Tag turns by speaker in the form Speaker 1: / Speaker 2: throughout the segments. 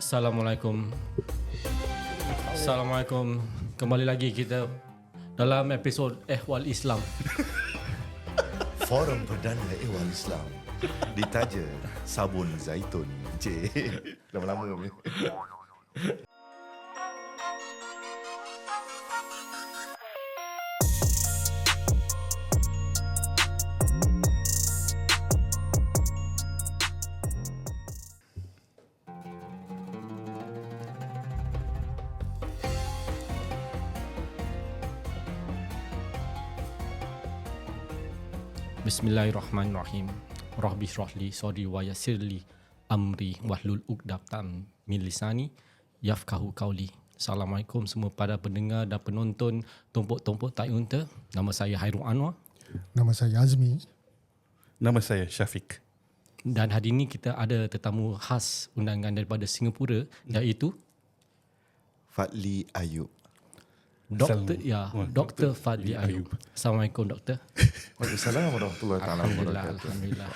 Speaker 1: Assalamualaikum. Assalamualaikum. Kembali lagi kita dalam episod Ehwal Islam.
Speaker 2: Forum Perdana Ehwal Islam ditaja sabun zaitun. Lama-lama boleh.
Speaker 1: Bismillahirrahmanirrahim. Rabbi shrahli sadri wa yassirli amri wahlul 'uqdatam min lisani yafqahu qawli. Assalamualaikum semua pada pendengar dan penonton Tumpuk-Tumpuk Tai Unta. Nama saya Hairul Anwar.
Speaker 3: Nama saya Azmi.
Speaker 4: Nama saya Syafiq.
Speaker 1: Dan hari ini kita ada tetamu khas undangan daripada Singapura, iaitu
Speaker 2: Fadli Ayub.
Speaker 1: Dr. Fadli Ayub. Assalamualaikum Doktor.
Speaker 2: Waalaikumsalam warahmatullahi taala wabarakatuh.
Speaker 1: Alhamdulillah.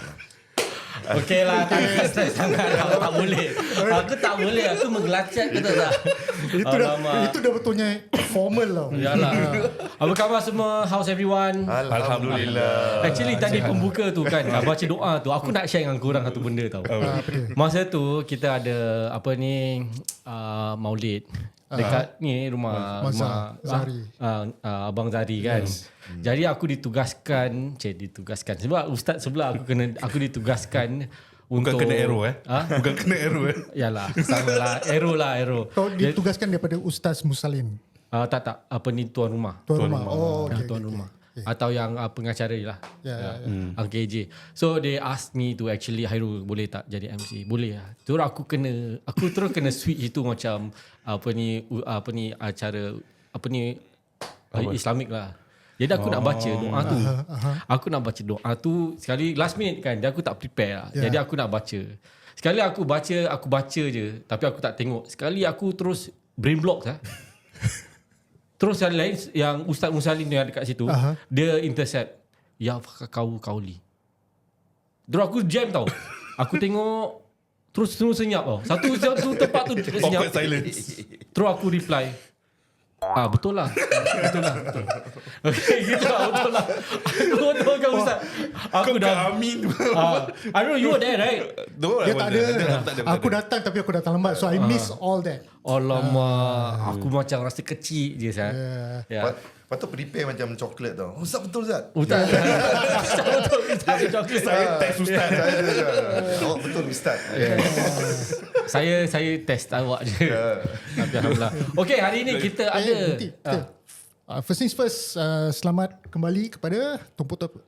Speaker 1: Okey lah, tak stress sangat. Aku tak boleh. Aku menggelacak ke tak?
Speaker 3: Itu dah betulnya formal lah.
Speaker 1: Yalah. Apa khabar semua? How's everyone?
Speaker 4: Alhamdulillah.
Speaker 1: Actually tadi pembuka tu kan, baca doa tu, aku nak share dengan korang satu benda tau. Masa tu kita ada Maulid dekat ni rumah
Speaker 3: Zari.
Speaker 1: Abang Zari kan. Jadi aku ditugaskan sebab ustaz sebelah aku ditugaskan
Speaker 4: Bukan
Speaker 1: untuk
Speaker 4: kena arrow Bukan kena arrow
Speaker 1: Yalah, sama lah. Arrow.
Speaker 3: Kau ditugaskan daripada Ustaz Musalin.
Speaker 1: Tak. Apa ni tuan rumah.
Speaker 3: Tuan rumah. Oh, okay,
Speaker 1: Tuan rumah. Atau yang pengacara je lah. Uncle AJ. So they asked me to actually, Hairul boleh tak jadi MC? Boleh lah. Terus aku terus kena switch itu macam acara Islamik lah. Jadi aku nak baca doa tu. Aku nak baca doa tu sekali last minute kan. Jadi aku tak prepare lah. Jadi aku nak baca. Sekali aku baca je, tapi aku tak tengok. Sekali aku terus brain block lah. Terus yang lain, yang Ustaz Musalin yang dekat situ, dia intercept. Ya kauli. Terus aku jam tau. Aku tengok, terus senyap tau. Satu tempat tu senyap.
Speaker 4: Awkward silence.
Speaker 1: Terus aku reply. Betul lah. Okay, gitu lah. Betul lah. Aku betul kan Ustaz. Aku dah
Speaker 4: amin.
Speaker 1: I don't know, you were there right?
Speaker 3: Dia tak ada. Aku datang tapi aku datang lambat. So I miss all that.
Speaker 1: Alamak, aku macam rasa kecil je Ustaz.
Speaker 2: Patut prepare macam coklat tau. Ustaz betul Ustaz?
Speaker 1: Ustaz. Betul Ustaz.
Speaker 4: Saya test Ustaz.
Speaker 2: Awak betul Ustaz.
Speaker 1: Saya test awak je. Tapi alhamdulillah. Okey, hari ini kita ada
Speaker 3: First things first, selamat kembali kepada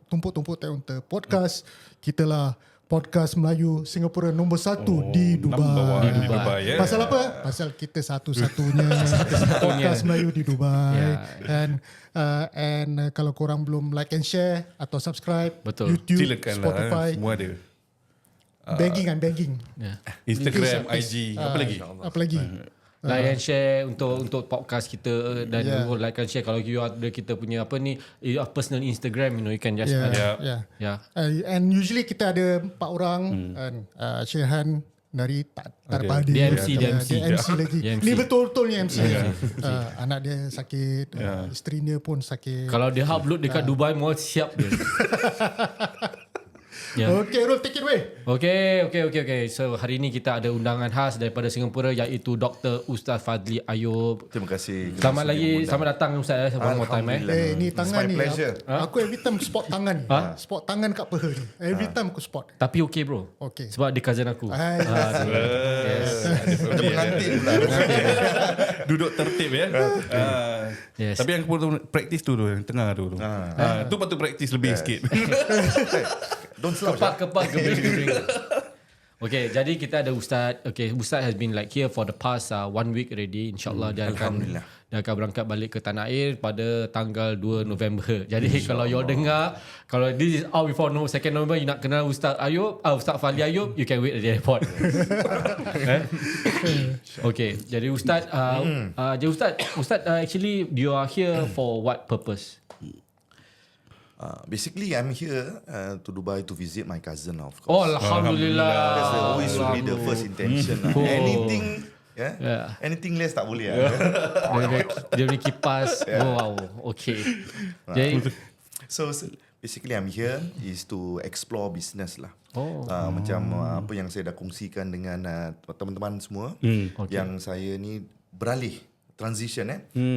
Speaker 3: Tumpuk-Tumpuk Tai Unta Podcast. Kita lah podcast Melayu Singapura nombor 1 di Dubai.
Speaker 4: Di Dubai ya.
Speaker 3: Pasal apa? Pasal kita satu-satunya podcast Melayu di Dubai. And kalau korang belum like and share atau subscribe,
Speaker 1: Betul.
Speaker 3: YouTube,
Speaker 4: Silakan
Speaker 3: Spotify,
Speaker 4: lah. Semua ada.
Speaker 3: begging.
Speaker 4: Instagram,
Speaker 3: Please,
Speaker 4: IG, apa lagi?
Speaker 3: Apa lagi?
Speaker 1: like and share untuk podcast kita dan like and share kalau you ada kita punya personal Instagram, you can just
Speaker 3: And usually kita ada 4 orang, Syehan dari Tarpadi,
Speaker 1: dia MC
Speaker 3: lagi. Ni betul-betul ni MC. Anak dia sakit, isteri dia pun sakit.
Speaker 1: Kalau dia upload dekat Dubai, mau siap dia.
Speaker 3: Okay, Rul, take it away.
Speaker 1: Okay. So hari ini kita ada undangan khas daripada Singapura, iaitu Dr. Ustaz Fadli Ayub.
Speaker 2: Terima kasih.
Speaker 1: Selamat datang Ustaz. One more time.
Speaker 3: Ni tangan ni.
Speaker 2: Pleasure.
Speaker 3: Aku every time spot tangan ni. Spot tangan kat peha ni. Every time aku spot.
Speaker 1: Tapi okay bro.
Speaker 3: Okay.
Speaker 1: Sebab dia cousin aku.
Speaker 2: Yes. Macam pengantin pula.
Speaker 4: Duduk tertib ya.
Speaker 1: Yes.
Speaker 4: Tapi yang praktis tu yang tengah tu. Tu patut praktis lebih sikit.
Speaker 2: Don't slouch.
Speaker 1: Kepak gebing. Okay, jadi kita ada Ustaz. Okay, Ustaz has been like here for the past 1 week already. InsyaAllah dia akan berangkat balik ke tanah air pada tanggal 2 November. Jadi kalau you dengar, kalau this is out before 2 November, you nak kenal Ustaz Ayub, Ustaz Fadli Ayub, you can wait at the airport. Okay, jadi Ustaz, Ustaz actually you are here for what purpose?
Speaker 2: Basically, I'm here to Dubai to visit my cousin, of course.
Speaker 1: Oh, Alhamdulillah.
Speaker 2: That's always will be the first intention. Anything Anything less tak boleh
Speaker 1: Dia punya kipas. Wow. Okay. Jadi
Speaker 2: So basically I'm here is to explore business lah. Macam apa yang saya dah kongsikan dengan teman-teman semua. Yang saya ni beralih transition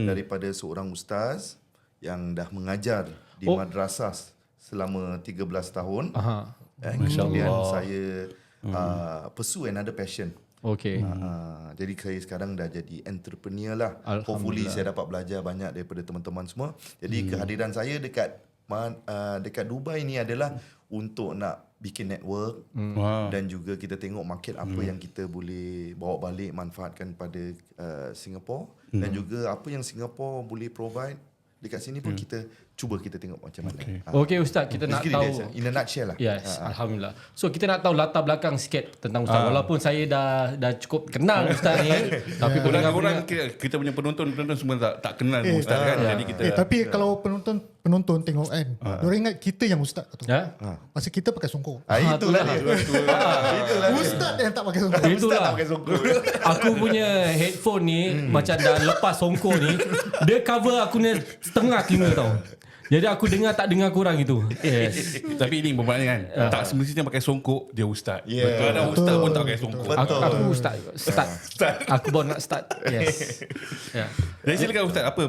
Speaker 2: daripada seorang ustaz yang dah mengajar di madrasah selama 13 tahun. Kemudian saya pursue another passion.
Speaker 1: Okay.
Speaker 2: Jadi saya sekarang dah jadi entrepreneur lah. Hopefully saya dapat belajar banyak daripada teman-teman semua. Jadi kehadiran saya dekat Dubai ni adalah untuk nak bikin network dan juga kita tengok market apa yang kita boleh bawa balik manfaatkan pada Singapore dan juga apa yang Singapore boleh provide dekat sini pun kita cuba kita tengok macam mana.
Speaker 1: Okay Ustaz, kita nak tahu
Speaker 2: in a nutshell lah.
Speaker 1: Yes, Alhamdulillah. So kita nak tahu latar belakang sikit tentang Ustaz. Walaupun saya dah cukup kenal Ustaz ni, tapi
Speaker 4: orang kita punya penonton semua tak kenal Ustaz kan. Jadi kita
Speaker 3: tapi kalau penonton tengok kan, diorang ingat kita yang ustaz tu. Masa kita pakai songkok.
Speaker 2: Itulah dia.
Speaker 3: Ustaz yang tak pakai songkok.
Speaker 1: Itulah. Aku punya headphone ni macam dah lepas songkok ni, dia cover aku ni setengah telinga tau. Jadi aku dengar tak dengar kurang itu. Yes.
Speaker 4: Tapi ini bermakna kan tak semestinya pakai songkok dia ustaz. Kadang ustaz pun tak pakai songkok.
Speaker 1: Aku ustaz. Aku baru nak start. Yes.
Speaker 4: Jadi silakan ustaz, apa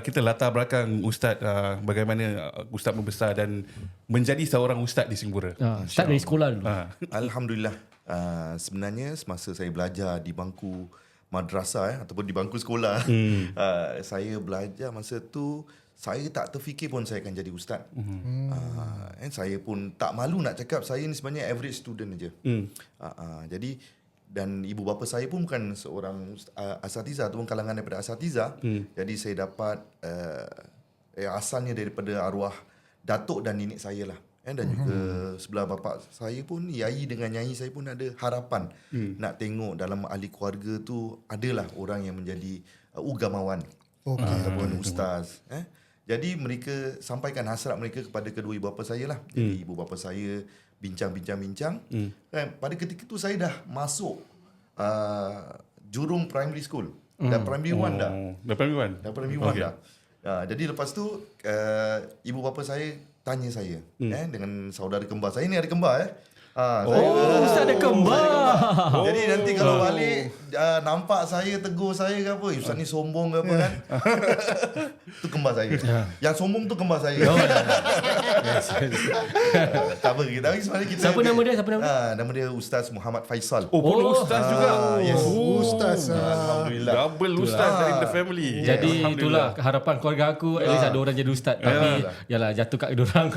Speaker 4: kita latar belakang ustaz, bagaimana ustaz membesar dan menjadi seorang ustaz di Singapura.
Speaker 1: Start dari sekolah dulu.
Speaker 2: Alhamdulillah. Sebenarnya semasa saya belajar di bangku madrasah ataupun di bangku sekolah, saya belajar masa tu saya tak terfikir pun saya akan jadi ustaz. Saya pun tak malu nak cakap saya ni sebenarnya average student aja. Jadi dan ibu bapa saya pun bukan seorang asatizah ataupun kalangan daripada asatizah. Jadi saya dapat asalnya daripada arwah datuk dan nenek saya lah. Dan juga sebelah bapa saya pun yai dengan nyai saya pun ada harapan nak tengok dalam ahli keluarga tu adalah orang yang menjadi ugamawan ataupun ustaz. Jadi mereka sampaikan hasrat mereka kepada kedua ibu bapa saya lah. Jadi ibu bapa saya bincang. Pada ketika tu saya dah masuk jurung primary school. Dah primary 1 dah. Dah primary 1 dah. Jadi lepas tu ibu bapa saya tanya saya dengan saudara kembar. Saya ni ada kembar
Speaker 1: Ustaz ada kembar.
Speaker 2: Jadi nanti kalau balik nampak saya tegur saya ke apa, Ustaz ni sombong ke apa kan. Tu kembar saya. Yang sombong tu kembar saya. Tak apa kita.
Speaker 1: Siapa nama dia?
Speaker 2: Nama dia Ustaz Muhammad Faisal.
Speaker 4: Pun ustaz juga.
Speaker 3: Ustaz.
Speaker 2: Alhamdulillah.
Speaker 4: Double ustaz in the family.
Speaker 1: Jadi itulah harapan keluarga aku, at least ada orang jadi ustaz. Tapi yalah jatuh kat diorang.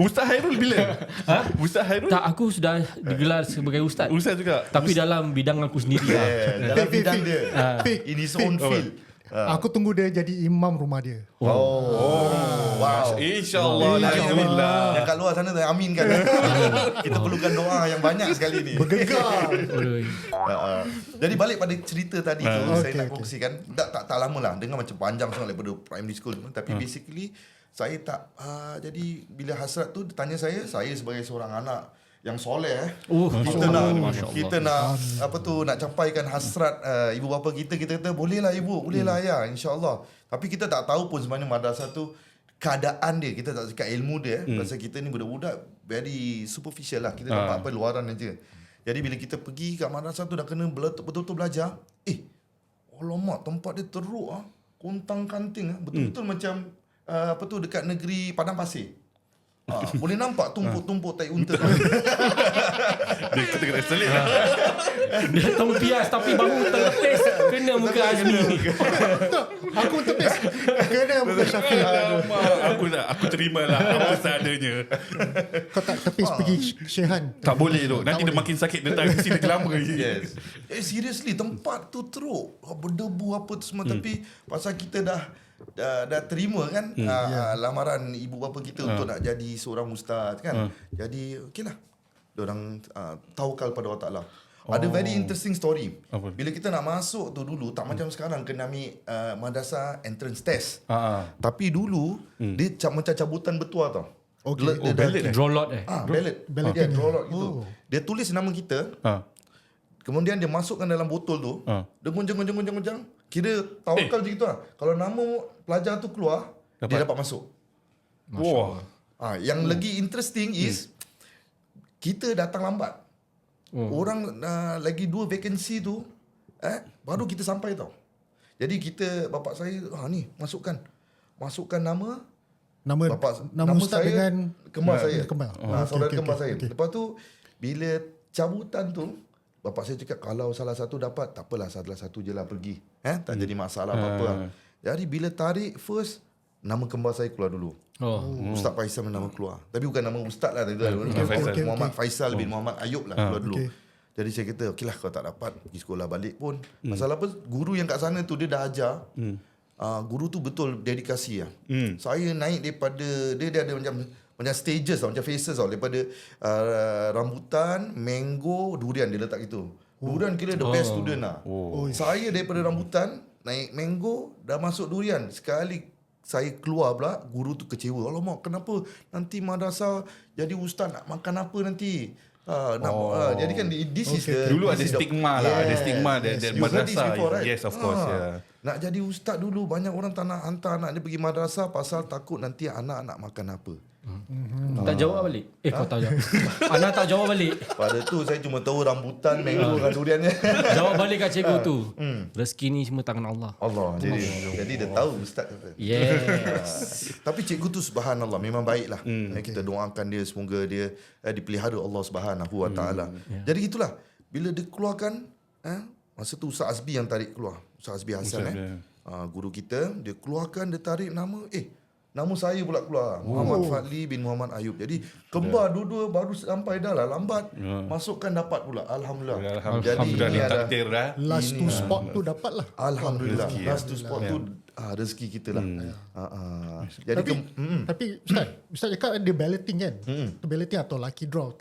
Speaker 4: Ustaz Hairul bila? Ustaz Hairul?
Speaker 1: Tak, aku sudah digelar sebagai ustaz.
Speaker 4: Ustaz juga.
Speaker 1: Tapi dalam bidang aku sendiri lah.
Speaker 2: Dalam bidang dia. In his own field.
Speaker 3: Aku tunggu dia jadi imam rumah dia.
Speaker 2: Wow.
Speaker 4: InsyaAllah. Alhamdulillah.
Speaker 2: Yang kat luar sana aminkan. Kita perlukan doa yang banyak sekali ni.
Speaker 3: Bergegar.
Speaker 2: Jadi balik pada cerita tadi tu, saya nak kongsikan. Tak lama lah. Dengar macam panjang sangat daripada primary school. Tapi basically saya tak jadi bila hasrat tu tanya saya sebagai seorang anak yang soleh kita nak nak capaikan hasrat ibu bapa kita kata bolehlah ibu, bolehlah ayah, insya-Allah. Tapi kita tak tahu pun sebenarnya madrasah tu keadaan dia, kita tak cakap ilmu dia. Pasal kita ni budak-budak very superficial lah, kita nampak apa luaran aja. Jadi bila kita pergi kat madrasah tu dah kena betul-betul belajar, alamak tempat dia teruk kontang-kanting betul-betul macam dekat negeri Padang Pasir. Boleh nampak tumpuk-tumpuk tai unta.
Speaker 4: Dia kena selit lah.
Speaker 1: Dia tempias tapi baru terlepis kena muka Azmi.
Speaker 3: Aku tepis kena muka Syafiq.
Speaker 4: Aku terimalah apa seadanya.
Speaker 3: Kau tak tepis pergi Syehan.
Speaker 4: Tak boleh tu. Nanti dia makin sakit dia tak sini lama lagi.
Speaker 2: Yes. Seriously tempat tu teruk. Berdebu apa tu semua. Tapi pasal kita dah terima kan lamaran ibu bapa kita untuk nak jadi seorang ustaz kan. Jadi okeylah. Diorang tawakal pada Allah Taala. Ada very interesting story. Bila kita nak masuk tu dulu tak macam sekarang kena ambil madrasah entrance test. Tapi dulu dia macam cabutan bertuah tau.
Speaker 1: Ballot. Draw lot
Speaker 2: ballot. Dia draw lot gitu. Dia tulis nama kita Kemudian dia masukkan dalam botol tu. Dia goncang. Kira tawakal je gitu lah. Kalau nama pelajar tu keluar, dia dapat masuk.
Speaker 4: Wah.
Speaker 2: Yang lagi interesting is kita datang lambat. Orang lagi 2 vacancy tu baru kita sampai tau. Jadi kita, bapak saya ni masukkan nama
Speaker 3: Ustaz
Speaker 2: saya,
Speaker 3: dengan
Speaker 2: kembar saya. Saudara
Speaker 3: Okay.
Speaker 2: kembar saya. Lepas tu bila cabutan tu, bapak saya cakap kalau salah satu dapat, tak apalah, salah satu je lah pergi. Tak jadi masalah apa-apa lah. Jadi bila tarik first, nama kembar saya keluar dulu. Ustaz Faisal nama keluar. Tapi bukan nama Ustaz lah. Muhammad Faisal bin Muhammad Ayub lah keluar dulu. Jadi saya kata, okey lah kalau tak dapat, pergi sekolah balik pun. Masalah apa, guru yang kat sana tu dia dah ajar. Guru tu betul dedikasi lah. Saya naik daripada, dia ada macam stages tau, macam phases tau. Daripada rambutan, mango, durian dia letak gitu. Durian kira the best student lah. Saya daripada rambutan, naik mango, dah masuk durian. Sekali saya keluar pula, guru tu kecewa. Alamak, kenapa nanti madrasah jadi ustaz nak makan apa nanti? Jadi kan this is the...
Speaker 4: Dulu ada stigma lah. Ada stigma dari
Speaker 2: You heard this
Speaker 4: madrasah.
Speaker 2: before, right?
Speaker 4: Yes, of course.
Speaker 2: Nak jadi ustaz dulu, banyak orang tak nak hantar anak dia pergi madrasah pasal takut nanti anak nak makan apa.
Speaker 1: Tak jawab balik. Kau tak jawab. Anak tak jawab balik.
Speaker 2: Pada tu saya cuma tahu rambutan, mango dengan duriannya.
Speaker 1: Jawab balik kat cikgu tu. Rezeki ni semua tangan Allah.
Speaker 2: Jadi dia tahu ustaz kata.
Speaker 1: Yes.
Speaker 2: Tapi cikgu tu subhanallah memang baiklah. Kita doakan dia semoga dia dipelihara Allah Subhanahu Wa Taala. Jadi gitulah. Bila dia keluarkan masa tu Ustaz Azbi yang tarik keluar. Ustaz Azbi Hasan guru kita, dia keluarkan, dia tarik nama, nama saya pula keluar. Muhammad Fadli bin Muhammad Ayub. Jadi kembar dua-dua baru sampai dah lah lambat. Masukkan dapat pula. Alhamdulillah. Jadi ini ada
Speaker 4: takdir dah.
Speaker 3: last two spot tu dapat lah.
Speaker 2: Alhamdulillah. Last two spot tu rezeki kita lah. Jadi
Speaker 3: Tapi Ustaz cakap dia balloting kan. Balloting atau lucky draw.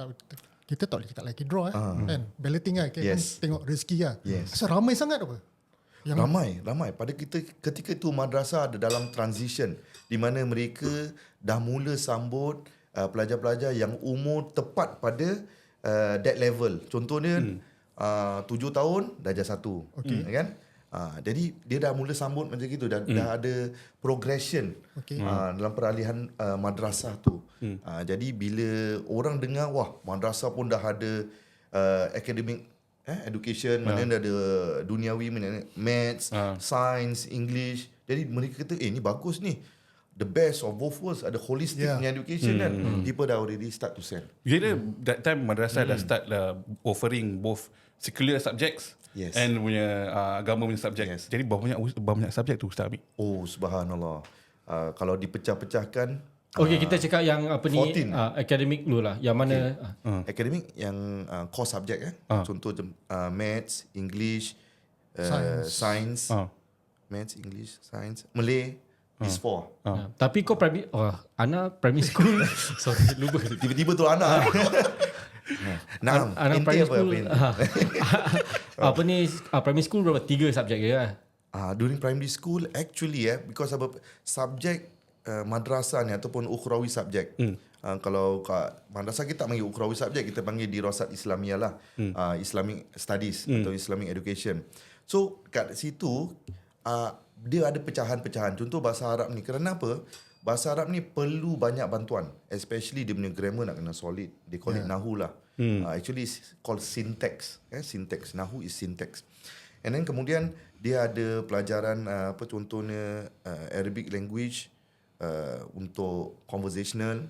Speaker 3: Kita tak boleh cakap lucky draw kan. Balloting kan. Kita tengok rezeki lah. Asal ramai sangat apa?
Speaker 2: Ramai. Pada kita ketika itu madrasah ada dalam transition di mana mereka dah mula sambut pelajar-pelajar yang umur tepat pada that level. Contohnya 7 tahun darjah 1. Kan? Jadi dia dah mula sambut macam gitu, dah ada progression dalam peralihan madrasah tu. Jadi bila orang dengar madrasah pun dah ada academic education, mana ada duniawi, mana maths, science, English. Jadi mereka kata, ni bagus ni. The best of both worlds. Ada holistic education kan. People dah already start to sell.
Speaker 4: Kira that time madrasah dah start offering both secular subjects and punya agama punya subjek. Jadi berapa banyak subjek tu Ustaz ambil?
Speaker 2: Oh subhanallah. Kalau dipecah-pecahkan,
Speaker 1: Okay, kita cakap yang apa ni academic dulu lah. Yang mana
Speaker 2: academic yang core subjek contoh maths, English, science, maths, English, science, Malay, these 4.
Speaker 1: Tapi kau primary Ana primary school. Sorry, lupa.
Speaker 2: Tiba-tiba tu anak.
Speaker 1: Anak primary school. Apa ni primary school berapa? 3 subjek je lah.
Speaker 2: During primary school actually because of subjek madrasah ni ataupun ukhrawi subjek. Kalau kat madrasah kita tak panggil ukhrawi subjek, kita panggil dirasat Islamiyah lah. Islamic studies atau Islamic education. So kat situ dia ada pecahan-pecahan. Contoh bahasa Arab ni. Kenapa? Bahasa Arab ni perlu banyak bantuan, especially dia punya grammar nak kena solid. They call it nahu lah. Actually it's called syntax. Syntax. Nahu is syntax. And then kemudian dia ada pelajaran contohnya Arabic language, untuk conversational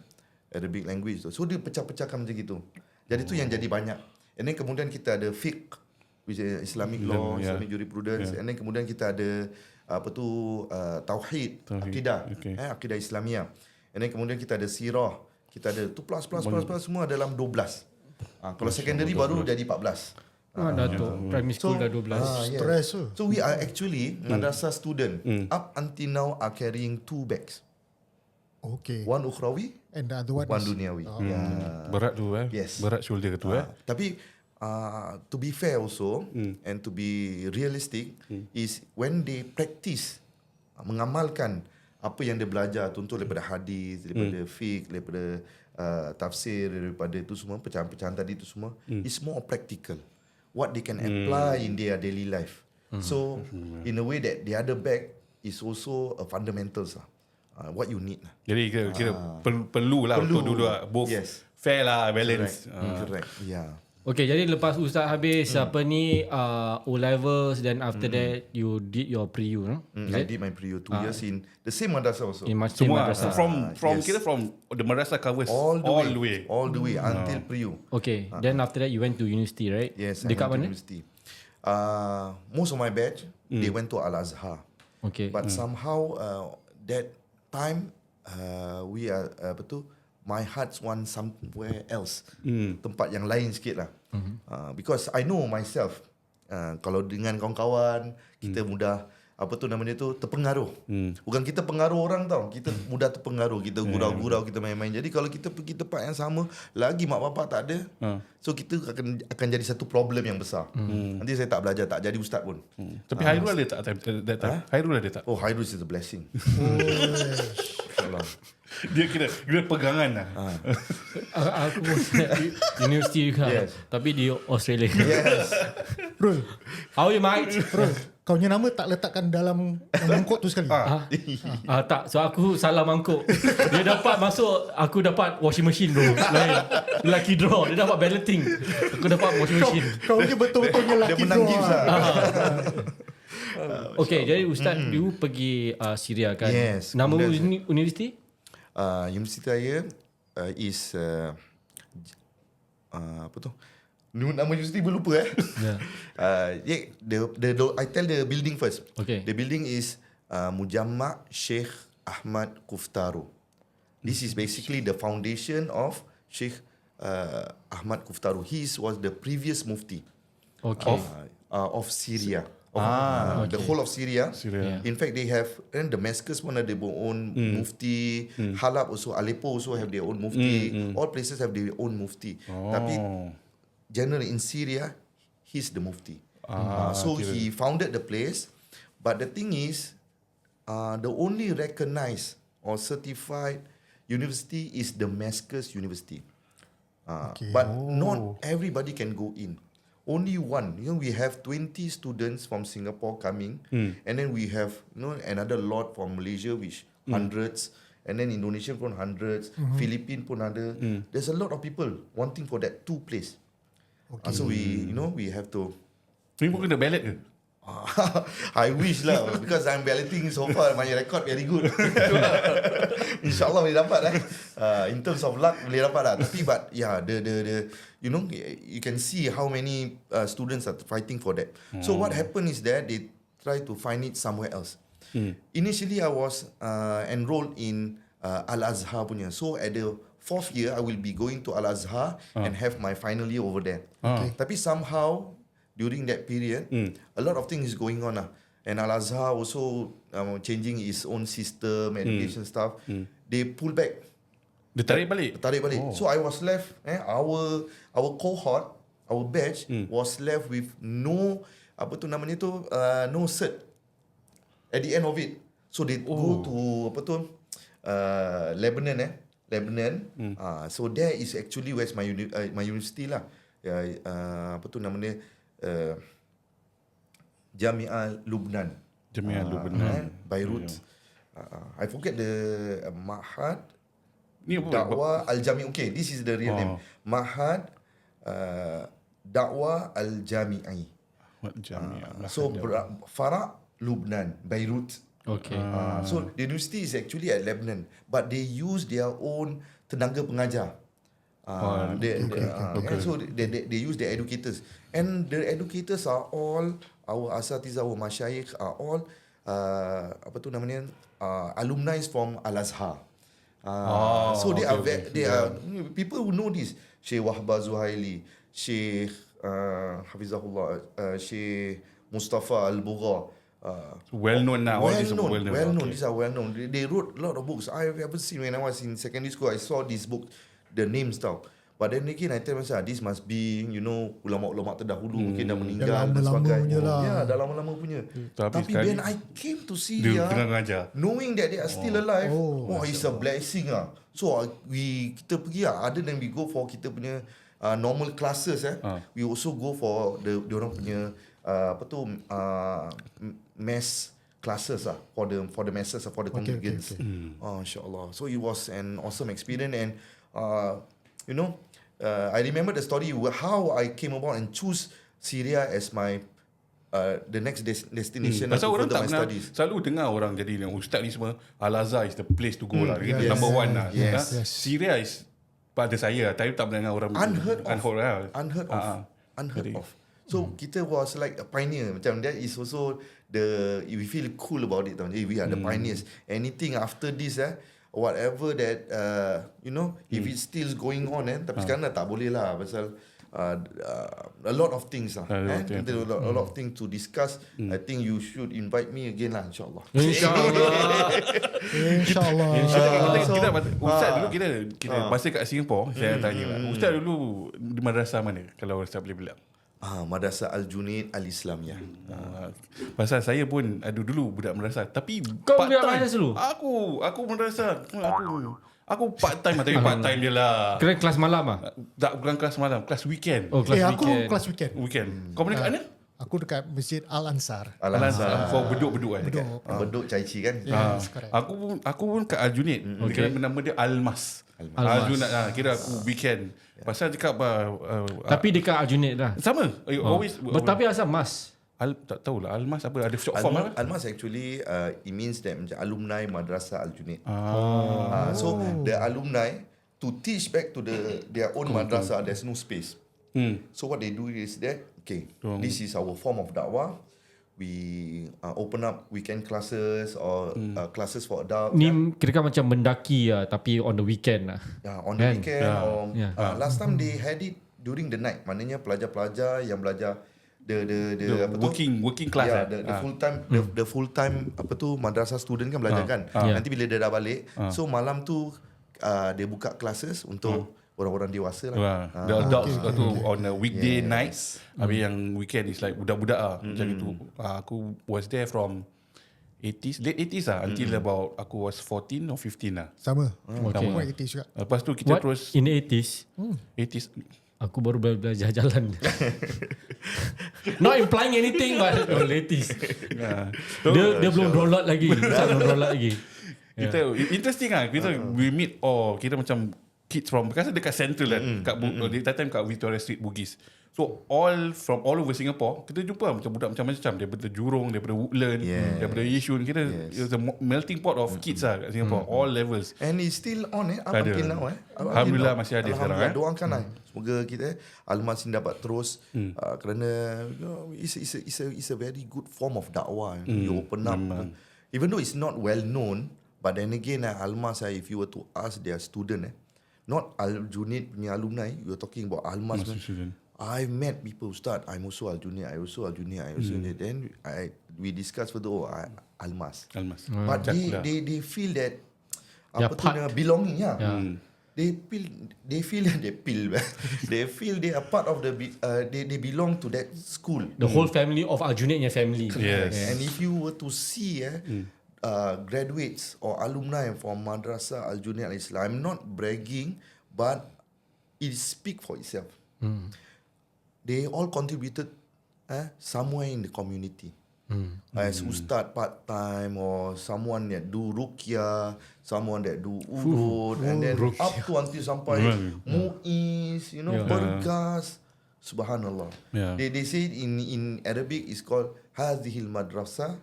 Speaker 2: Arabic language tu. So dia pecah-pecahkan macam gitu. Jadi tu yang jadi banyak. And then kemudian kita ada fiqh, which is Islamic law, Islamic jurisprudence. And then kemudian kita ada tauhid, akidah, akidah Islamiyah. And then kemudian kita ada sirah. Kita ada tu plus semua dalam 12. Kalau secondary baru jadi 14.
Speaker 1: Dah tu primary school dah 12.
Speaker 3: Stress tu.
Speaker 2: So we are actually madrasah student up until now are carrying 2 bags.
Speaker 3: Okay.
Speaker 2: One ukhrawi
Speaker 3: and the other one
Speaker 2: duniawi.
Speaker 4: Berat tu
Speaker 2: Yes.
Speaker 4: Berat shoulder tu
Speaker 2: Tapi to be fair also and to be realistic is when they practice mengamalkan apa yang dia belajar, contoh daripada hadis, daripada fiqh, daripada tafsir, daripada itu semua pecahan-pecahan tadi itu semua is more practical. what they can apply in their daily life. So in a way that the other bag is also a fundamentals lah. What you need lah.
Speaker 4: Jadi kira perlulah untuk dua both fair lah, balance.
Speaker 2: Correct. Yeah.
Speaker 1: Okay, jadi lepas Ustaz habis O levels, then after that you did your pre-U, no?
Speaker 2: I did my pre-U 2 years in the same madrasah also.
Speaker 1: In same
Speaker 4: Semua
Speaker 1: madrasah.
Speaker 4: from kira from the madrasah covers all the way
Speaker 2: until pre-U.
Speaker 1: Okay, then after that you went to university, right?
Speaker 2: Yes,
Speaker 1: Dekat
Speaker 2: I went
Speaker 1: mana?
Speaker 2: to university. Most of my batch they went to Al-Azhar.
Speaker 1: Okay.
Speaker 2: But somehow that time we are my heart's want somewhere else. Tempat yang lain sikit lah. Because I know myself, kalau dengan kawan-kawan kita mudah terpengaruh. Bukan kita pengaruh orang tau, kita mudah terpengaruh, kita gurau-gurau, kita main-main. Jadi kalau kita pergi tempat yang sama, lagi mak bapak tak ada, so kita akan jadi satu problem yang besar. Nanti saya tak belajar, tak jadi ustaz pun.
Speaker 4: Tapi Hairul ada tak that time? Hairul ada tak?
Speaker 2: Oh, Hairul is a blessing.
Speaker 4: Dia kira pegangan lah.
Speaker 1: Aku universiti juga, tapi di Australia.
Speaker 2: Yes.
Speaker 3: Rul,
Speaker 1: How are you, mate?
Speaker 3: Rul, kau punya nama tak letakkan dalam mangkuk tu sekali?
Speaker 1: Tak, so aku salah mangkuk. Dia dapat masuk, aku dapat washing machine bro. Lain. Lucky draw. Dia dapat balloting. Aku dapat washing machine.
Speaker 3: Kau ni betul-betulnya lucky
Speaker 2: Dia menang
Speaker 3: draw
Speaker 2: gift lah.
Speaker 1: Okay, jadi Ustaz you pergi Syria kan?
Speaker 2: Yes.
Speaker 1: Nama universiti?
Speaker 2: Universiti saya is nama universiti pun lupa I tell the building first.
Speaker 1: Okay.
Speaker 2: The building is Mujamma Sheikh Ahmad Kuftaru. This is basically the foundation of Sheikh Ahmad Kuftaru. He was the previous mufti of Syria. The whole of Syria. In fact, they have Damascus pun ada their own mufti. Halab also, Aleppo also have their own mufti. All places have their own mufti. Tapi generally in Syria, he's the mufti. So he founded the place. But the thing is, the only recognized or certified university is Damascus University. But not everybody can go in. Only one. We have 20 students from Singapore coming, and then we have another lot from Malaysia, which hundreds, and then Indonesia pun hundreds, Philippines pun ada. There's a lot of people wanting for that 2 place. So we have to.
Speaker 4: Ni pun kena ballot ke?
Speaker 2: I wish lah, because I'm balloting so far, my record very good. InsyaAllah boleh dapat lah. In terms of luck boleh dapat lah. Tapi but yeah, the you can see how many students are fighting for that. So what happened is that they try to find it somewhere else. Initially I was enrolled in Al-Azhar punya. So at the 4th year I will be going to Al-Azhar and have my final year over there. Tapi somehow during that period, a lot of things is going on lah. And Al-Azhar also changing its own system, education stuff. They pull back.
Speaker 4: Dia tarik balik?
Speaker 2: Tarik balik. So I was left, our cohort, our batch was left with no, no cert at the end of it. So they go to, Lebanon. So there is actually where's my university lah. Jami'ah Lubnan. Beirut. I forget the Mahad Dakwah Al-Jami'. Okay, this is the real name. Mahad Dakwah Al-Jami'i. So Farah Lubnan, Beirut.
Speaker 1: Okay.
Speaker 2: So the university is actually at Lebanon, but they use their own tenaga pengajar. So they use the educators, and the educators are all our Asatizah, our Masyayikh are all alumni from Al-Azhar. So they are people who know this. Sheikh Wahbah Zuhaili, Sheikh Hafizahullah, Sheikh Mustafa Al-Bugha.
Speaker 4: Well known now.
Speaker 2: Well known. These are well known. They wrote a lot of books. I have ever seen when I was in secondary school. I saw this book, the names tau. But then again, I tell myself, this must be, ulama-ulama terdahulu mungkin dah meninggal dan sebagainya. Ya, dah lama-lama punya. Tapi when I came to Syria, knowing that they are still alive, it's a blessing lah. So kita pergi lah, other than we go for kita punya normal classes we also go for diorang punya mass classes for the masses for the congregants. Inshallah. So it was an awesome experience, and I remember the story how I came about and choose Syria as my the next destination
Speaker 4: Pasal
Speaker 2: to
Speaker 4: orang
Speaker 2: further
Speaker 4: tak
Speaker 2: my
Speaker 4: pernah
Speaker 2: studies.
Speaker 4: selalu dengar orang jadi ustaz ni semua Al-Azhar is the place to go lah. Itu number one lah.
Speaker 2: Yes.
Speaker 4: Syria is pada saya tapi tak pernah dengar orang
Speaker 2: Unheard of. So kita was like a pioneer. Macam that is also we feel cool about it. We are the pioneers. Anything after this whatever that if it's still going on tapi sekarang dah tak boleh lah pasal a lot of things lah. A lot of things to discuss. I think you should invite me again lah, insyaAllah.
Speaker 3: InsyaAllah.
Speaker 4: Kita ustaz dulu kita masa kat Singapore saya tanya lah. Ustaz dulu di madrasah mana kalau ustaz boleh bilang?
Speaker 2: Madrasah Al-Junaid Al-Islamiyah.
Speaker 4: Pasal saya pun dulu budak madrasah tapi
Speaker 1: Kau budak madrasah dulu?
Speaker 4: Aku madrasah. Aku part time tapi part time je lah.
Speaker 1: Kira kelas malam ah?
Speaker 4: Tak, bukan kelas malam, kelas weekend.
Speaker 1: Oh, kelas
Speaker 3: Aku
Speaker 1: weekend.
Speaker 3: kelas weekend.
Speaker 4: Kau mana kat mana?
Speaker 3: Aku dekat Masjid Al-Ansar.
Speaker 2: Al-Ansar.
Speaker 4: For beduk-beduk kan.
Speaker 2: Beduk Chai Chi kan.
Speaker 3: Yes, correct.
Speaker 4: Aku pun kat Al-Junaid. Kira nama dia Almas. Al-Junaid kira aku weekend. Pasal cakap
Speaker 1: Tapi dekat Al-Junaid lah.
Speaker 4: sama. Always.
Speaker 1: Tapi asal mas?
Speaker 4: Tak tahulah Almas apa ada short form apa?
Speaker 2: Almas actually it means that macam alumni Madrasah Al-Junaid. So the alumni to teach back to their own madrasah, there's no space. So what they do is that this is our form of dakwah. We open up weekend classes or classes for adults.
Speaker 1: Ni kira macam mendaki lah, tapi on the weekend lah.
Speaker 2: On the weekend or last time they had it during the night. Maknanya pelajar-pelajar yang belajar the
Speaker 4: working class.
Speaker 2: The full time madrasah student kan belajar kan. Nanti bila dia dah balik, so malam tu dia buka classes untuk orang-orang dewasa lah.
Speaker 4: The adults tu on a weekday night. Habis yang weekend is like budak-budak lah. Macam itu. Aku was there from 80s, late 80s lah until about aku was 14 or 15 lah.
Speaker 3: Sama.
Speaker 1: Okay.
Speaker 3: Sama 80s juga.
Speaker 4: Lepas tu kita terus
Speaker 1: In the 80s?
Speaker 4: 80s.
Speaker 1: Aku baru belajar jalan. Not implying anything, but ladies. Dia belum roll out lagi. Tak roll out lagi.
Speaker 4: Kita interesting lah. We meet kita macam kids from because dekat central kan. That time kat Victoria Street Bugis. So from all over Singapore kita jumpa macam budak macam-macam daripada Jurong, daripada Woodland, daripada Yishun. Kita it's a melting pot of kids lah kat Singapore, all levels.
Speaker 2: And it's still on up until now
Speaker 4: Alhamdulillah masih ada sekarang.
Speaker 2: Doakan lah. Semoga kita Almas ini dapat terus kerana it's a very good form of dakwah. You open up even though it's not well known, but then again Almas if you were to ask their student not Al-Junaid punya alumni, you're talking about Almas. I've met people Ustaz, I'm also Al-Junaid, then we discuss further Almas. But they feel that belonging They feel they are part of they belong to that school.
Speaker 1: The whole family of Al-Junaid family.
Speaker 4: Yes.
Speaker 2: And if you were to see graduates or alumni from Madrasah Al-Junaid Al-Islam, I'm not bragging, but it speaks for itself. They all contributed somewhere in the community. As Ustadz part-time or someone that do ruqyah, someone that do urut, and then up to until sampai mu'iz, bergas. Subhanallah. They say in Arabic it's called Hazihil Madrasah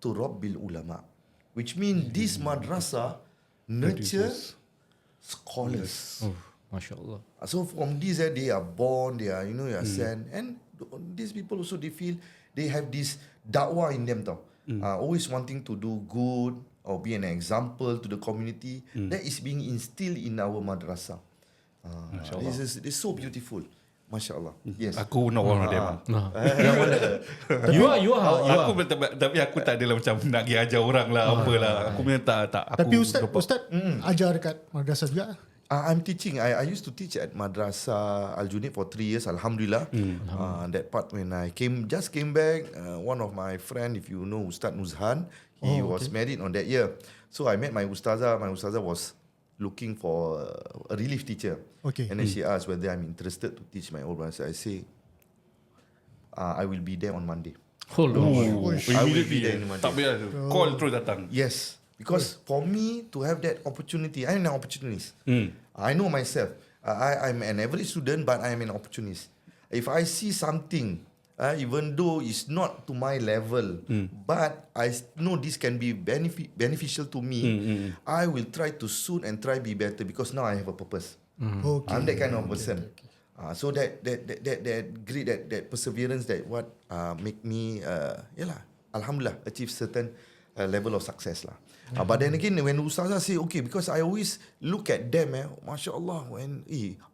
Speaker 2: to Rabbil Ulama, which means this madrasah nurture scholars.
Speaker 1: MashaAllah.
Speaker 2: So from this they are born, they are sent, and these people also they feel they have this dakwah in them always wanting to do good or be an example to the community. That is being instilled in our madrasah. This is so beautiful. MashaAllah. Yes.
Speaker 4: Aku not one of them.
Speaker 1: You are.
Speaker 4: Aku tapi aku tak adalah macam nak pergi ajar orang lah apalah. Aku punya tak.
Speaker 3: Tapi Ustaz ajar dekat madrasah juga?
Speaker 2: I'm teaching. I used to teach at Madrasah Al-Junaid for 3 years. Alhamdulillah. That part when I came back, one of my friend, if you know Ustaz Nuzhan, he was married on that year. So I met my Ustazah. My Ustazah was looking for a relief teacher.
Speaker 3: Okay.
Speaker 2: And then she asked whether I'm interested to teach my old brother. I say, I will be there on Monday.
Speaker 1: Hold on.
Speaker 2: I will be there on Monday.
Speaker 4: Tak payah call terus datang.
Speaker 2: Yes, because for me to have that opportunity, I'm an opportunist. I know myself. I'm an average student, but I'm an opportunist. If I see something, even though it's not to my level, but I know this can be beneficial to me, I will try to suit and try be better because now I have a purpose.
Speaker 3: Okay.
Speaker 2: I'm that kind of person. So that grit, that perseverance, that what make me, alhamdulillah, achieve certain level of success lah. But then again, when Ustazah say, okay, because I always look at them, mashallah, when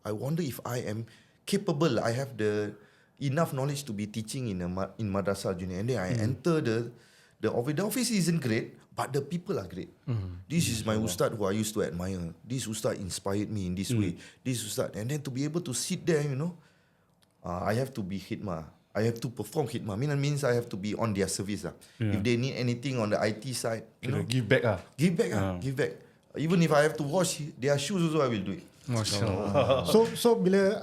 Speaker 2: I wonder if I am capable, I have the enough knowledge to be teaching in Madrasah Junior. And then I enter the office. The office isn't great, but the people are great. This is my Ustaz who I used to admire. This Ustaz inspired me in this way. This Ustaz. And then to be able to sit there, I have to be khidmah. I have to perform khidmah. Means I have to be on their service. If they need anything on the IT side,
Speaker 4: Give back ah.
Speaker 2: give back. Give back. Even if I have to wash their shoes also, I will do it.
Speaker 1: MasyaAllah.
Speaker 3: So bila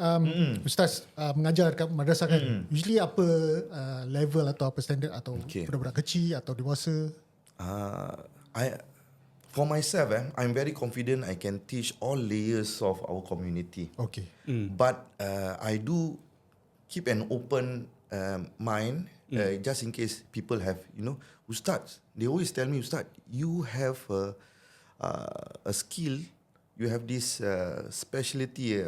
Speaker 3: Ustaz mengajar kat madrasah kan, usually apa level atau apa standard atau budak-budak kecil atau dewasa?
Speaker 2: For myself, I'm very confident I can teach all layers of our community.
Speaker 3: Okay.
Speaker 2: But I do keep an open mind just in case people have, Ustaz, they always tell me, Ustaz, you have a skill, you have this specialty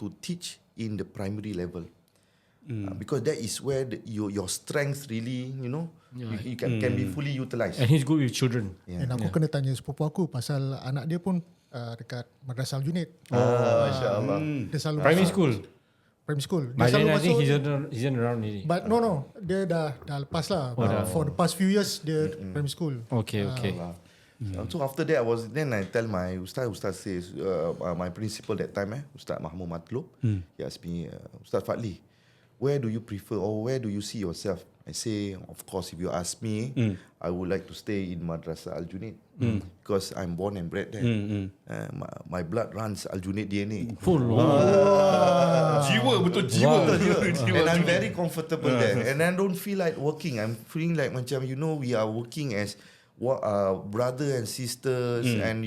Speaker 2: to teach in the primary level. Because that is where your strength really, you can be fully utilised.
Speaker 1: And he's good with children.
Speaker 3: And aku kena tanya sepupu aku pasal anak dia pun dekat Madrasah Al-Junaid.
Speaker 2: MasyaAllah.
Speaker 3: Dia selalu
Speaker 1: Primary school.
Speaker 3: Primary school. Dia
Speaker 1: But
Speaker 3: selalu
Speaker 1: then I think
Speaker 3: masuk,
Speaker 1: he's around already.
Speaker 3: but no, dia dah lepas lah. For the past few years dia primary school.
Speaker 1: Okay.
Speaker 2: So after that, I tell my Ustaz says, my principal that time, Ustaz Mahmud Matlub, he asked me, Ustaz Fadli, where do you prefer or where do you see yourself? I say, of course, if you ask me, I would like to stay in Madrasah Al-Junaid because I'm born and bred there. My blood runs Al-Junaid DNA.
Speaker 4: Jiwa betul jiwa.
Speaker 2: And I'm very comfortable there. And I don't feel like working. I'm feeling like macam, we are working as brother and sisters, and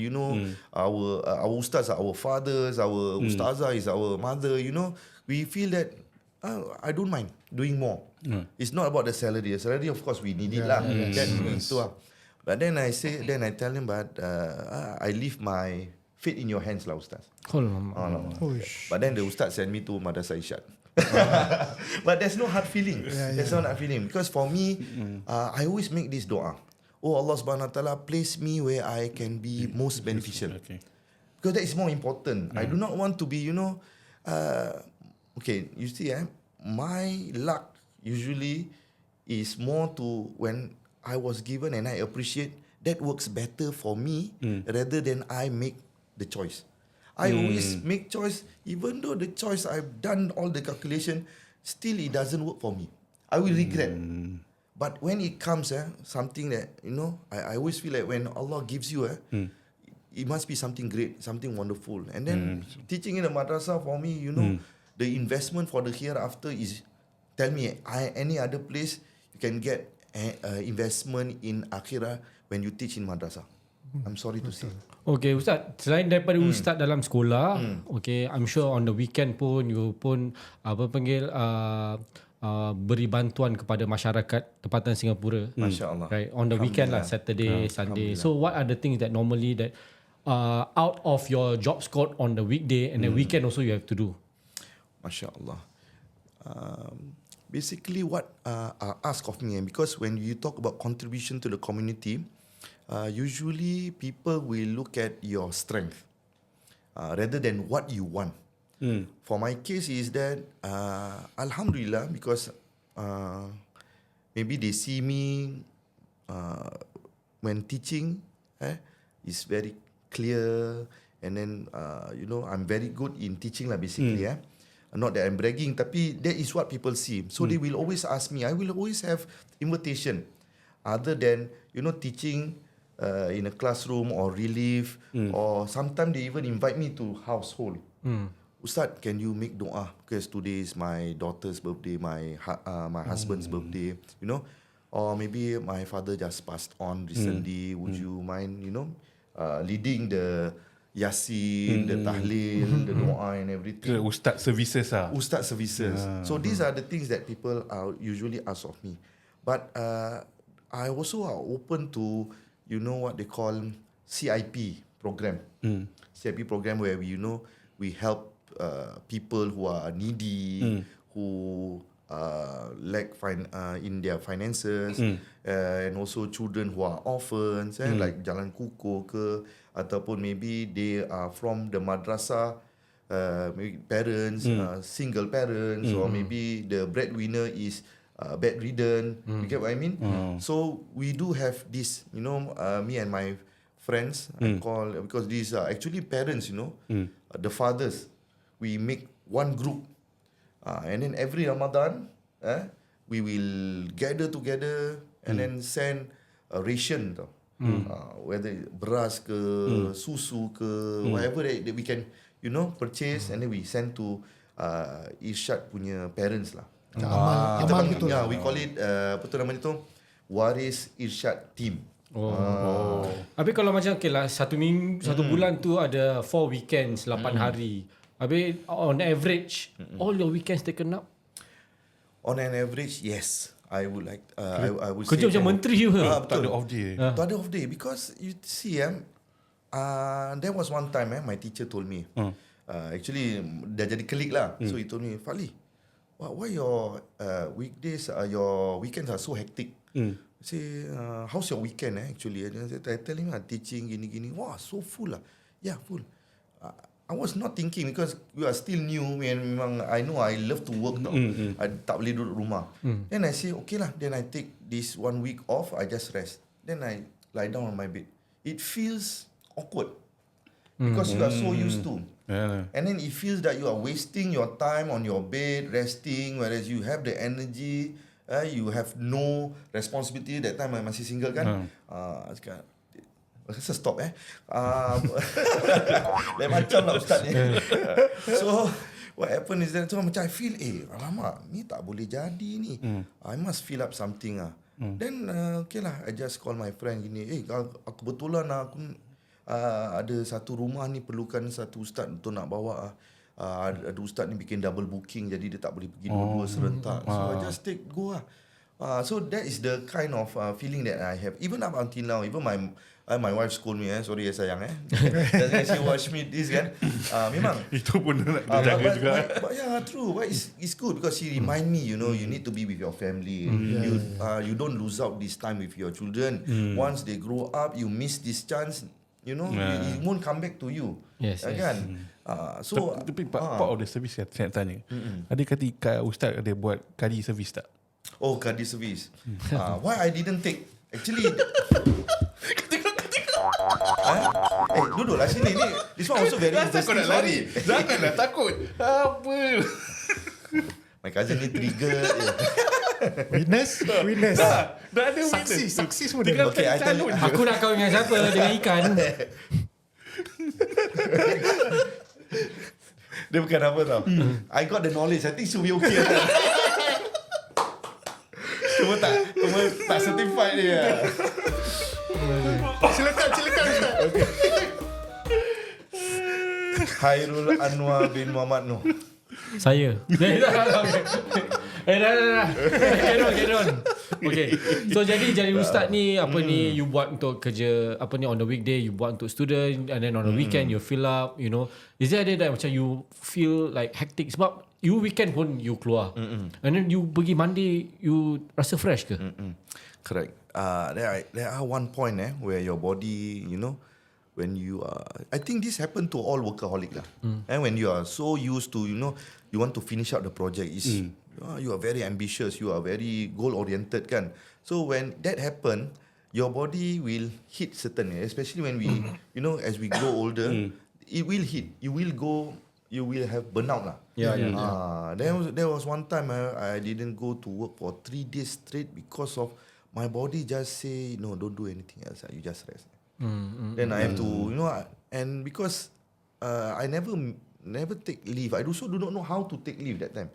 Speaker 2: our ustaz are our fathers, our ustazah is our mother. We feel that I don't mind doing more. It's not about the salary. The salary, of course, we need it lah. But then I tell him, but I leave my fate in your hands lah, Ustaz. But then the Ustaz sent me to Madrasah Isyad. But there's no hard feeling. There's no hard feeling because for me, I always make this doa. Oh Allah Subhanahu Wa Taala, place me where I can be most beneficial. Because that is more important. I do not want to be, okay, you see, my luck usually is more to when I was given and I appreciate, that works better for me rather than I make the choice. I always make choice, even though the choice I've done all the calculation, still it doesn't work for me. I will regret. But when it comes, something that, I always feel like when Allah gives you, it must be something great, something wonderful. And then teaching in a madrasah for me, the investment for the hereafter is, tell me, any other place you can get investment in akhirah when you teach in madrasah. I'm sorry to say.
Speaker 1: Okay, Ustaz, selain daripada Ustaz dalam sekolah, okay, I'm sure on the weekend pun you pun beri bantuan kepada masyarakat tempatan Singapura.
Speaker 2: Masya-Allah.
Speaker 1: Right, on the weekend lah, Saturday, Sunday. So what are the things that normally that out of your job scope on the weekday and the weekend also you have to do?
Speaker 2: MasyaAllah. Basically what are asked of me, because when you talk about contribution to the community, usually people will look at your strength rather than what you want. For my case is that alhamdulillah, because maybe they see me when teaching is very clear, and then I'm very good in teaching lah basically. Not that I'm bragging, tapi that is what people see. So they will always ask me. I will always have invitation, other than teaching in a classroom or relief, or sometimes they even invite me to household. Ustaz, can you make doa because today is my daughter's birthday, my husband's birthday, you know, or maybe my father just passed on recently. Would you mind, you know, leading the Yasin, the Tahlil, the doa and everything.
Speaker 4: Ustaz services lah.
Speaker 2: Ustaz services. So these are the things that people usually ask of me. But I also are open to, you know, what they call CIP program. CIP program where we, you know, we help people who are needy, who lack in their finances, and also children who are orphans, like jalan kukuh ke, ataupun maybe they are from the madrasah, maybe parents, single parents, or maybe the breadwinner is bedridden. You get what I mean? So we do have this, you know, me and my friends, I call, because these are actually parents, you know, the fathers. We make one group, and then every Ramadan, we will gather together and then send a ration, whether beras ke, susu ke, whatever that we can, you know, purchase, and then we send to Irsyad punya parents lah.
Speaker 3: Amal gitu lah.
Speaker 2: We call it apa tu namanya tu, Waris Irsyad Team.
Speaker 1: Habis kalau macam lah, satu bulan tu ada 4 weekends, 8 hari. Habis on average, all your weekends taken up?
Speaker 2: On an average, yes. I would like I would
Speaker 1: kerja
Speaker 2: say
Speaker 1: macam menteri ke?
Speaker 4: Tak ada off day.
Speaker 2: Tak ada off day because you see there was one time my teacher told me, actually dah jadi colleague lah. So he told me, Fadli, why your weekdays, your weekends are so hectic? I say, how's your weekend actually? And I tell him, teaching gini-gini. Wah, so full lah. Yeah, full. I was not thinking because we are still new and memang I know I love to work tau. I tak boleh duduk rumah. Then I say, okay lah. Then I take this 1 week off. I just rest. Then I lie down on my bed. It feels awkward because you are so used to. And then it feels that you are wasting your time on your bed, resting, whereas you have the energy, you have no responsibility. That time I masih single kan. Cakap, rasa stop lain macam lah Ustaz ni. So what happened is that macam I feel alamak ni tak boleh jadi ni. I must fill up something Then okay lah, I just call my friend gini, aku kebetulan aku ada satu rumah ni perlukan satu ustaz untuk nak bawa ada ustaz ni bikin double booking, jadi dia tak boleh pergi dua-dua serentak. So I just take go lah. So that is the kind of feeling that I have. Even up until now, even my wife scold me, sorry sayang doesn't she watch me this kan. Memang
Speaker 4: itu pun nak jaga juga.
Speaker 2: But yeah, true. But it's good because she remind me, you know, you need to be with your family. You don't lose out this time with your children. Once they grow up, you miss this chance. You know, it won't come back to you.
Speaker 1: Yes.
Speaker 2: Kan? So
Speaker 4: tapi part of the service saya nak tanya. Ada kata Ustaz ada buat kadi service tak?
Speaker 2: Oh, kadi service. Why I didn't take? Actually, duduklah sini ni. This one also very interesting.
Speaker 4: Kau nak lari. Janganlah takut. Apa?
Speaker 2: My cousin ni trigger.
Speaker 3: Witness.
Speaker 4: Dah ada witness.
Speaker 3: Saksi semua
Speaker 4: Tinggal
Speaker 3: dia.
Speaker 2: Okay, I tell you.
Speaker 1: Aku nak kahwin dengan siapa? Dengan ikan?
Speaker 2: Dia bukan apa tau. I got the knowledge. I think should be okay. Cuma tak certified dia.
Speaker 3: Silakan Ustaz.
Speaker 2: Okay. Khairul Anwar bin Muhammad Noh.
Speaker 1: Saya. Dah. Get on. Okay. So jadi ustaz ni apa ni you buat untuk kerja apa ni on the weekday, you buat untuk student, and then on the weekend you fill up, you know. Is there that macam you feel like hectic sebab you weekend pun you keluar. And then you pergi Monday you rasa fresh ke?
Speaker 2: Correct. There are one point where your body, you know, when you are, I think this happened to all workaholic lah. And when you are so used to, you know, you want to finish out the project, you are very ambitious, you are very goal oriented kan. So when that happen, your body will hit certain, especially when we, you know, as we grow older, it will hit. You will have burnout lah. There was one time I didn't go to work for 3 days straight because of my body just say no, don't do anything else. You just rest. Then I have to, and because I never take leave. I also do not know how to take leave that time.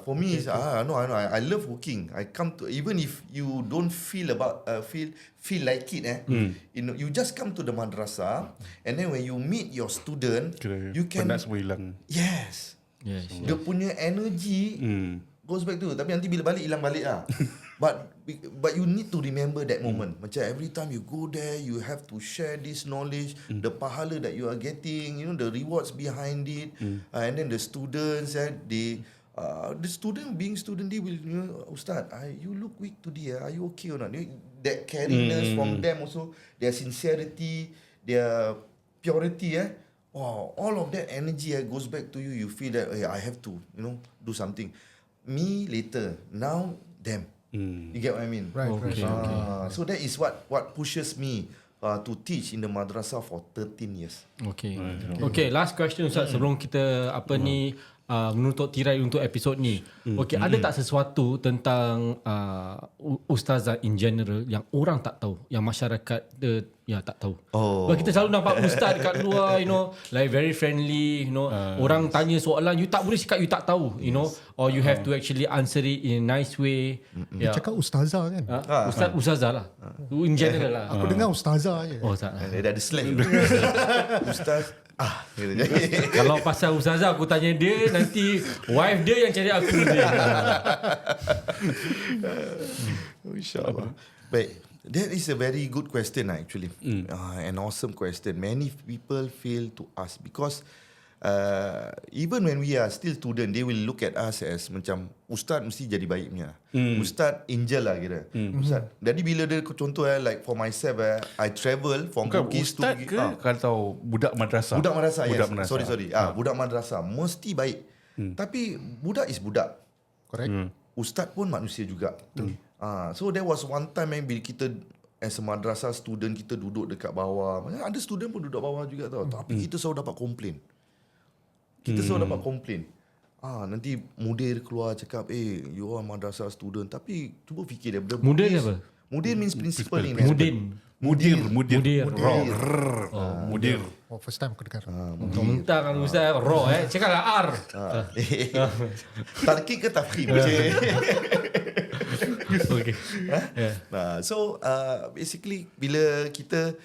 Speaker 2: For me, I love working. I come to, even if you don't feel like it, you just come to the madrasah, and then when you meet your student, you can.
Speaker 4: Penat semua hilang.
Speaker 2: Yes. Dia punya energy goes back to, tapi nanti bila balik hilang balik lah. But you need to remember that moment. Macam every time you go there, you have to share this knowledge, the pahala that you are getting, the rewards behind it, and then the students, the student being student, they will, Ustaz, you look weak today. Are you okay or not? That cariness from them also, their sincerity, their purity, wow, all of that energy goes back to you. You feel that I have to, do something. Me later, now them. You get what I mean?
Speaker 3: Right.
Speaker 1: Okay.
Speaker 2: So that is what pushes me to teach in the madrasah for 13 years.
Speaker 1: Okay, last question Ustaz sebelum kita menutup tirai untuk episod ni. Okay, ada tak sesuatu tentang ustazah in general yang orang tak tahu, yang masyarakat tak tahu? Sebab kita selalu nampak ustaz dekat luar, like very friendly, orang tanya soalan, you tak boleh cakap you tak tahu, or you have to actually answer it in a nice way.
Speaker 3: Cakap ustazah kan?
Speaker 1: Ustazah lah. In general lah.
Speaker 3: Aku dengar ustazah je.
Speaker 1: Ustaz.
Speaker 2: Dia ada slang. Ustaz.
Speaker 1: Kalau pasal ustazah aku tanya dia, nanti wife dia yang cari aku dia.
Speaker 2: InsyaAllah. Baik. That is a very good question actually. An awesome question. Many people fail to ask because even when we are still student, they will look at us as macam ustaz mesti jadi baik punya. Ustaz angel lah kira. Ustaz. Jadi bila dia contoh like for myself, I travel from Bugis to
Speaker 4: Ustaz ke kalau budak madrasah?
Speaker 2: Budak madrasah, yes.
Speaker 4: Budak madrasah.
Speaker 2: Sorry. Budak madrasah mesti baik. Tapi budak is budak.
Speaker 3: Correct.
Speaker 2: Ustaz pun manusia juga. So there was one time bila kita as a madrasah student, kita duduk dekat bawah. Ada student pun duduk bawah juga tau. Tapi kita selalu dapat komplain. Nanti mudir keluar cakap, you are madrasah student. Tapi cuba fikir dia.
Speaker 1: Mudir apa?
Speaker 2: Mudir means principal ni.
Speaker 4: Mudir. Mudir.
Speaker 3: Oh, first time aku dengar.
Speaker 1: Mentang kan ustaz raw cakaplah R.
Speaker 2: Tarkik ke tafkhim?
Speaker 1: Okay.
Speaker 2: So basically bila kita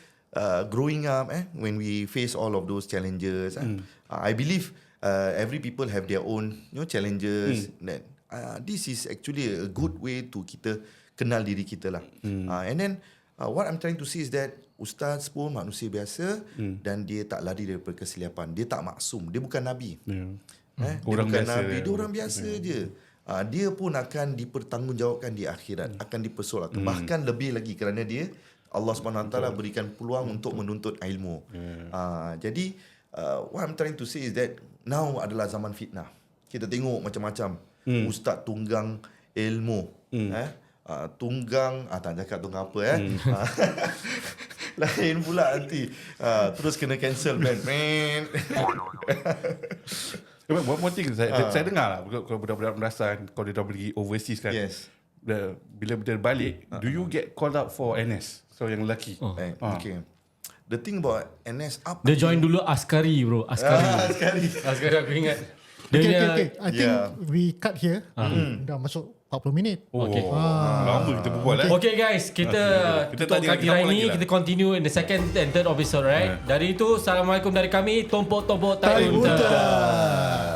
Speaker 2: growing up, when we face all of those challenges, I believe every people have their own challenges. That this is actually a good way to kita kenal diri kita lah. And then what I'm trying to say is that ustaz pun manusia biasa dan dia tak lari daripada kesilapan. Dia tak maksum. Dia bukan nabi. Dia
Speaker 4: Orang
Speaker 2: bukan
Speaker 4: biasa.
Speaker 2: nabi. Dia orang biasa je. Dia pun akan dipertanggungjawabkan di akhirat, akan dipersoalkan. Bahkan lebih lagi kerana dia Allah SWT berikan peluang untuk menuntut ilmu. Jadi what I'm trying to say is that now adalah zaman fitnah. Kita tengok macam-macam ustaz tunggang ilmu. Tunggang tak cakap tunggang apa lain pula nanti terus kena cancel man.
Speaker 4: One more thing, saya dengar lah kalau budak-budak madrasah kalau dia dah pergi overseas kan.
Speaker 2: Yes.
Speaker 4: Bila dia balik, do you get called up for NS? So yang lelaki.
Speaker 2: Okay. The thing about NS up,
Speaker 1: Dia join dulu askari bro. Askari aku ingat.
Speaker 3: Okay. I think we cut here. Dah masuk 40 minit.
Speaker 1: Okay.
Speaker 4: Lama kita berbual
Speaker 1: Okay guys, kita tutup tirai ni, kita continue in the second and third episode, right? Dari itu, Assalamualaikum dari kami, tompok-tompok tai unta.